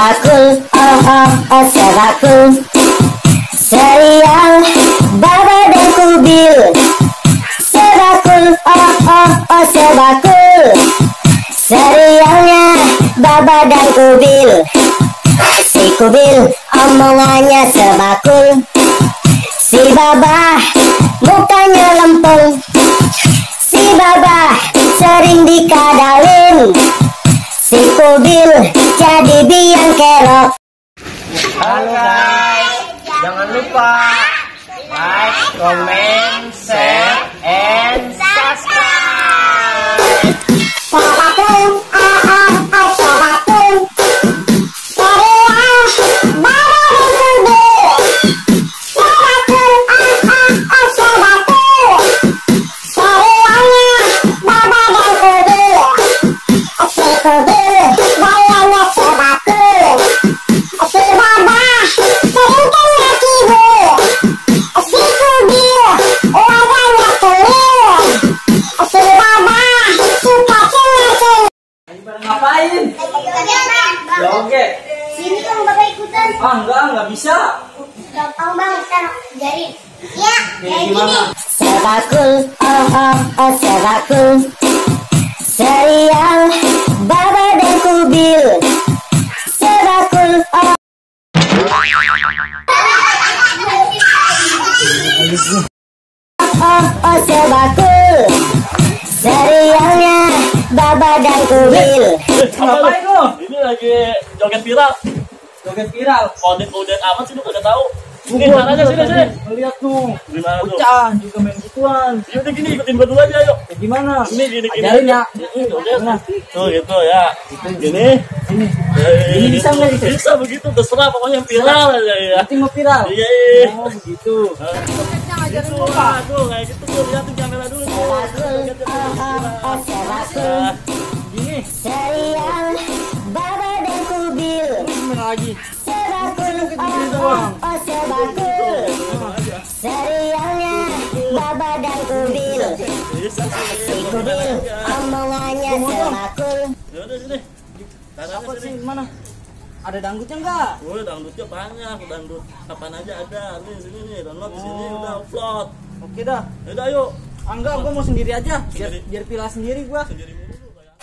Sebakul, oh sebakul. Serial Baba dan Kubil. Sebakul, oh sebakul. Serialnya Baba dan Kubil. Si Kubil omongannya sebakul. Si Baba mukanya lempeng. Si Baba sering dikadalin. Si Kubil jadi biang kerok. Halo guys, jangan lupa like, comment, share, and subscribe. Sebakul, sebakul. Serial Baba dan Kubil. Sebakul, sebakul. Serialnya Baba dan Kubil. Si Kubil gayanya sebakul. Si Baba sering kena kibul. Si Kubil wajahnya kelil. Si Baba suka cengar-cengir. Ngapain? Joget. Sini dong Bapak ikutan. Enggak bisa. Gampang bang, ntar ajarin. Ya, kayak gini. Sebakul, oh sebakul. Serial Baba dan Kubil. Sebakul, oh sebakul. Serialnya Baba dan Kubil. Ngapain lu? Ini lagi joget viral. Joget viral. Kodet amat sih lu kagak tahu. Gimana aja sini. Lihat tuh. Gimana tuh? Bocah juga main gituan. Ya udah gini ikutin gua dulu aja yuk. Kayak gimana? Ini gini. Ajarin ya. Joget. Tuh gitu ya. Gini. Ini. Eh, Ini bisa nggak gitu? Bisa begitu terserah pokoknya yang viral aja ya. Nanti mau viral. Iya. Oh begitu. Gitu lah tuh kayak gitu tuh lihatin kamera dulu tuh. Oh sebakul. Gini. Serial Baba dan Kubil. Gimana lagi? Sebakul, oh sebakul. Serialnya Baba dan Kubil. Si Kubil omongannya sebakul. Ya udah sini. Apa sih mana? Ada dangdutnya enggak? Oh, dangdutnya banyak, dangdut kapan aja ada. Nih sini nih, download di sini udah upload. Oke dah. Ya udah yuk. Enggak, gua mau sendiri aja. Sendiri? Biar pilih sendiri gua. Sendiri dulu kayak.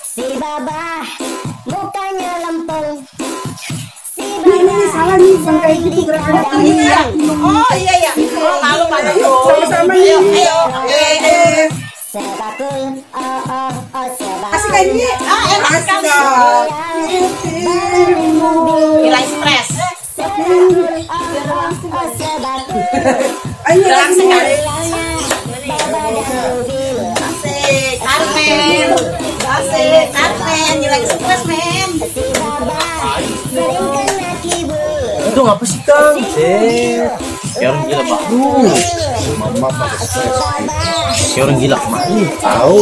Si Baba mukanya lempeng. Si Ini salah nih, yang kayak gitu gerakannya. Oh iya. Oh lalu pada yuk. Sama-sama nih. Ayo. Sebakul, oh sebakul. Kasih kayak gini. Enak sekali. Hilang stres. Sebakul, oh sebakul. Ayo Hilang lagi. sekali. Baba dan Kubil. Asik. Armen. Asik. Armen. Hilang stres men. Si Baba sering kena kibul. Itu ngapa sih, Kang? Kayak orang gila bagus. Mama pakai stres Kayak orang gila kemarin. tahu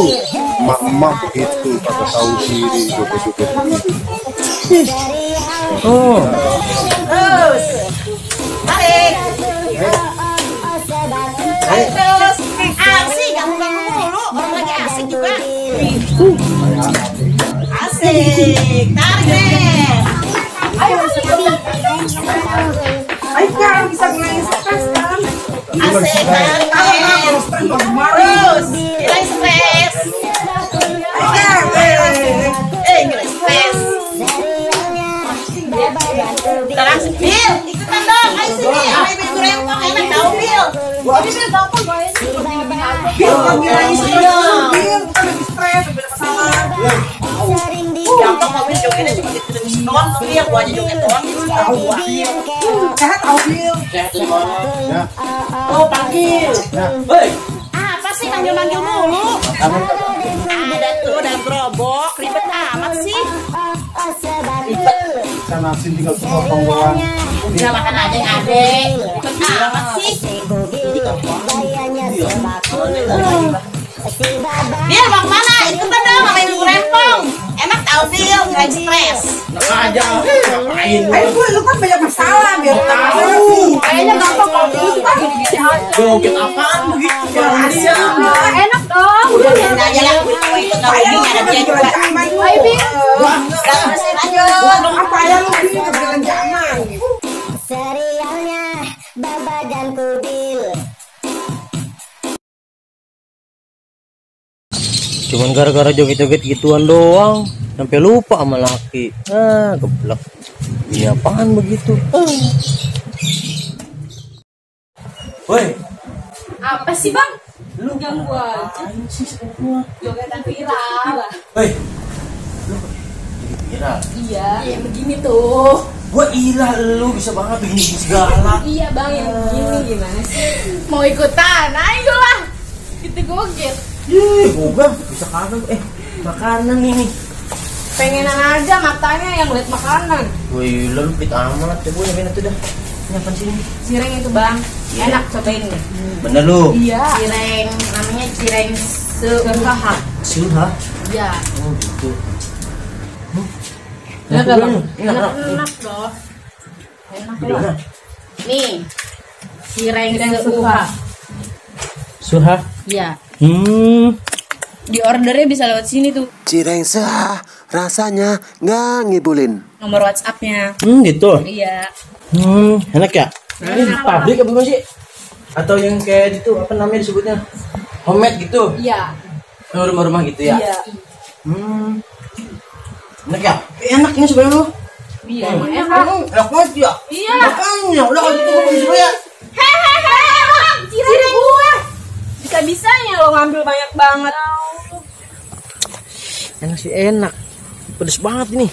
emak begitu pada tahu diri joget-joget Oh. Terus. Tarik. Tarik terus. Asik. Ganggu-ganggu mulu. Orang lagi asik juga. Asik. Tarik deh. Ayo Kang, bisa ngurangin stres kan? Asik. Tarik deh. Terus. Hilang stres. Hilang stres. Udah langsung Bil, ikutan dong, ayo sini, ayo Bil rempong, enak tau Bil. Ini Bil gampang guys. Bil, kamu lagi stres. Bil, bukan lagi stres, beda masalah. Gampang kok Bil, jogetnya cuma gitu doang tuh Bil, gua aja joget doang gitu tahu gua. Sehat tau Bil. ya. Oh panggil. Hei, Apa sih manggil-manggil mulu? Ada tuh dalam gerobok, ribet amat sih. Sana sini tinggal potong doang. Udah makan aja yang ada, ribet amat sih. Bil mau kemana? Ikutan dong, sama ibu rempong. Enak tau Bil, nggak stres. aja ngapain? Ayo gue, lu kan banyak masalah, biar tahu. Kayaknya gampang kok Bil, kita gini-gini aja. Joget apaan begitu? Jangan dia. Enak dong. Udah biarin aja lah, gue ikut sama Umi, ada dia juga. Ayo Bil. Udah selesai lanjut. Apa Cuman gara-gara joget-joget gituan doang sampai lupa sama laki. Geblek. Iya apaan begitu? Woi, Apa sih bang? Lu ganggu aja. Jogetan viral. woi. Viral. Iya, yang begini tuh. Gua ilah lu bisa banget begini segala. Iya bang, yang begini gimana sih? Mau ikutan? Ayo lah. Kita goget. Gua bisa kagak makanan ini. Pengenan aja matanya yang lihat makanan. Woi, lu pelit amat. Coba nyobain itu dah. Ini apaan sih ini? Cireng itu bang, enak cobain deh. Bener lu. Iya. Cireng, namanya cireng suha. Suha. Iya. Oh gitu. Enak gak bang? Enak. Enak loh. Enak Udah. loh. Nih, cireng suha. Suha. Iya. Di ordernya bisa lewat sini tuh. Cireng sah, rasanya nggak ngibulin. Nomor WhatsApp-nya. Gitu. Iya. Enak ya? Ini pabrik apa bukan sih? Atau yang kayak gitu apa namanya disebutnya? Homemade gitu. Iya. Rumah-rumah gitu ya? Iya. Enak ya? Enak ini sebenarnya lu. Iya. Enak. Enak banget ya? Iya. Makanya udah kalau gitu ngomong dulu ya. Hehehe, cireng gue. Bisa-bisanya lo ngambil banyak banget. Enak sih enak. Pedes banget ini.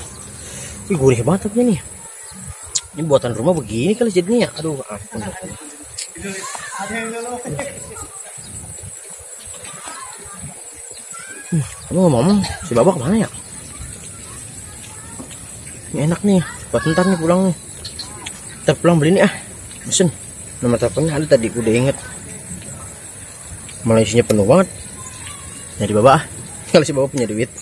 Ih gurih banget tapi ini. Ini buatan rumah begini kali jadinya ya. Aduh ampun. Ngomong si Baba kemana ya? Ini enak nih. Buat ntar nih pulang nih. Ntar pulang beli nih Mesen. Nomor teleponnya ada tadi gue udah inget. Malah isinya penuh banget. Jadi Baba kalau si Baba punya duit.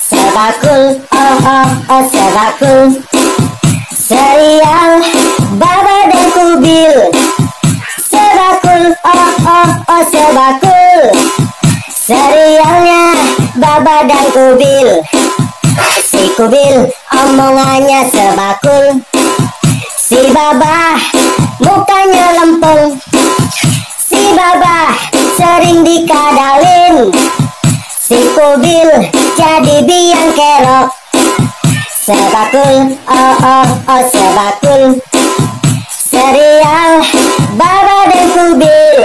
Sebakul, oh sebakul. Serial Baba dan Kubil. Sebakul, oh sebakul. Serialnya Baba dan Kubil. Si Kubil omongannya sebakul. Si Baba mukanya lempeng. Si Baba sering dikadalin. Si Kubil jadi biang kerok. Sebakul, oh sebakul. Serial Baba dan Kubil.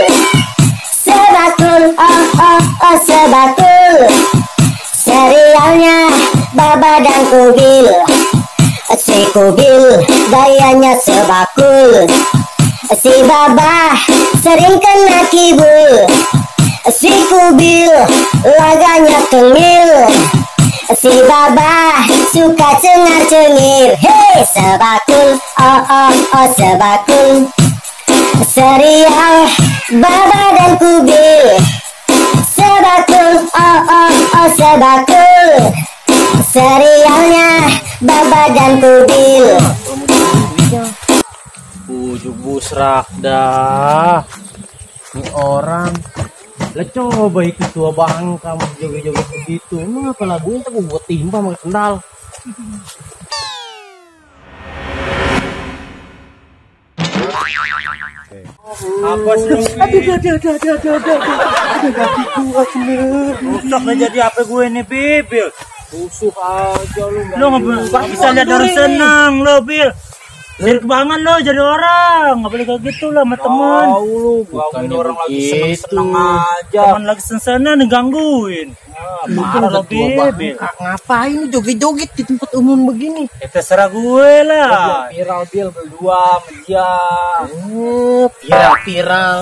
Sebakul, oh sebakul. Serialnya Baba dan Kubil. Si Kubil gayanya sebakul. Si Baba sering kena kibul. Si Kubil laganya tengil. Si Baba suka cengar-cengir. Hei sebakul, oh sebakul. Serial Baba dan Kubil. Sebakul, oh sebakul. Serialnya Baba dan Kubil. Ujuk busrak dah. Ini orang. Lah coba itu tua bang kamu joget-joget begitu. Ngapa lagunya tuh buat timba sama kendal. Apa sih? Rusak lah jadi apa gue nih Bil? Busuk aja lu. Lu nggak bisa lihat orang senang lo Bil. Sirik banget lo jadi orang, nggak boleh kayak gitu lah sama teman. Tahu lu, bukan orang lagi seneng-seneng aja. Teman lagi seneng digangguin. Marah lo Bil. Ngapain joget-joget di tempat umum begini? Ya terserah gue lah. Viral Bil berdua sama dia. Viral.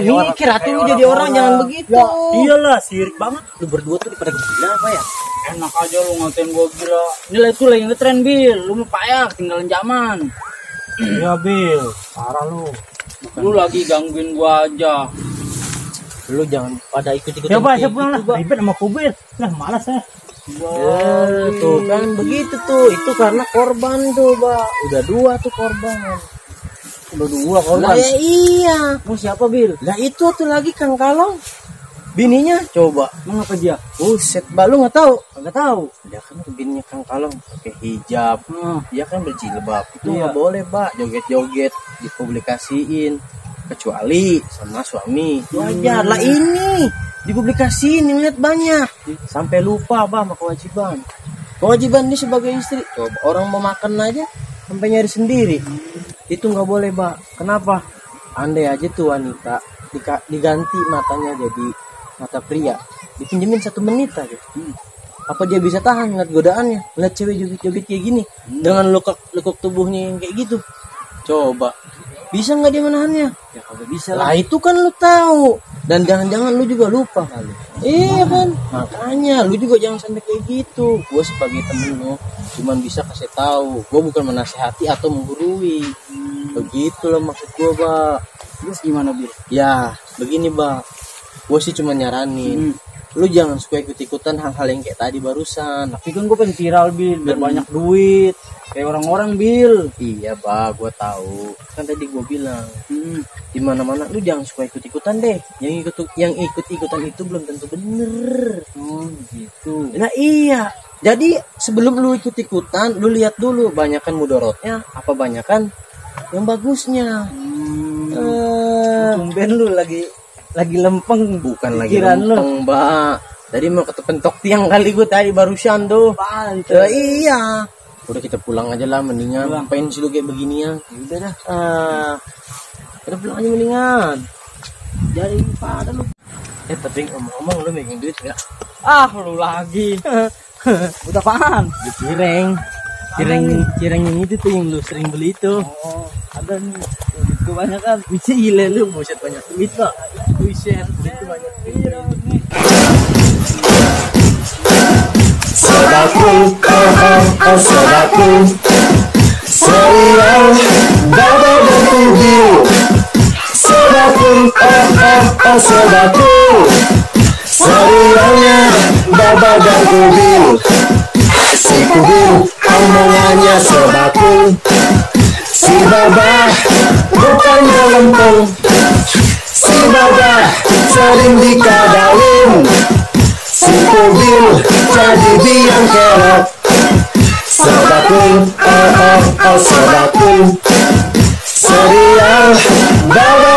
Mikir atuh lu jadi orang jangan begitu. Iyalah sirik banget. Lu berdua tuh pada gila apa ya? Enak aja lu ngatain gua gila. Ini lah itu lagi ngetren Bil. Lu mau payah ketinggalan zaman. Iya Bil, parah lu. Lu lagi gangguin gua aja. Lu jangan pada ikut-ikut. Coba saya pulang lah. Ribet sama Kubil. Nah malas ya. Tuh kan begitu tuh. Itu karena korban tuh, Pak. Udah dua tuh korban. Udah dua korban. Lah ya iya. Mau siapa Bil? Lah itu tuh lagi Kang Kalong. Bininya coba. Mengapa dia? Buset, Mbak lu nggak tahu? Nggak tahu. Dia kan bininya Kang Kalong pakai hijab. Dia kan berjilbab. Itu nggak boleh, Pak. Joget-joget dipublikasiin. kecuali sama suami. Wajar lah, ini dipublikasiin, lihat banyak sampai lupa sama kewajiban ini sebagai istri. Coba orang mau makan aja sampai nyari sendiri, itu nggak boleh, Mbak. Kenapa? Andai aja tuh wanita diganti matanya jadi mata pria, dipinjemin 1 menit aja, apa dia bisa tahan ngeliat godaannya, ngeliat cewek joget-joget kayak gini dengan lekuk tubuhnya yang kayak gitu? Coba bisa nggak dia menahannya? Ya kalau bisa lah, itu kan lu tahu, dan jangan-jangan lu juga lupa kali. Iya kan, makanya lu juga jangan sampai kayak gitu. Gue sebagai temen lu cuman bisa kasih tahu, gue bukan menasehati atau menggurui. Begitu loh maksud gue, Mbak. Terus gimana, Bil? Ya begini, Mbak, gue sih cuma nyaranin lu jangan suka ikut-ikutan hal-hal yang kayak tadi barusan. Tapi kan gue pengen viral, Bil, biar banyak duit kayak orang-orang, Bil. Iya, Mbak, gue tahu. Kan tadi gue bilang, di mana-mana lu jangan suka ikut-ikutan deh. Yang ikut-ikutan itu belum tentu bener. Oh, gitu. Nah iya. Jadi sebelum lu ikut-ikutan, lu lihat dulu banyakan mudorotnya apa banyakan yang bagusnya. Tumben lu lagi lempeng, bukan lagi lempeng, Mbak. Tadi mau kepentok tiang kali gue tadi barusan tuh. Iya. Udah kita pulang aja lah mendingan. Ngapain sih lu kayak beginian? Udah dah. Kita pulang aja mendingan. Jadi pada lu. Tapi ngomong-ngomong lu megang duit enggak? Lu lagi. Udah apaan? Di cireng yang itu tuh yang lu sering beli itu. Oh, ada nih. Duit gue banyak kan. Bisa gila lu, buset banyak duit, Pak. Buset, duit banyak duit. Sodaku, sodaku, serial Baba dan Kubil. Sodaku, sodaku, serialnya Baba dan Kubil. Si Kubil omongannya sodaku, si Baba bukannya lempeng. Si Baba sering dikadalin, si Kubil jadi biang kerok. Sodaku, sodaku, serial Baba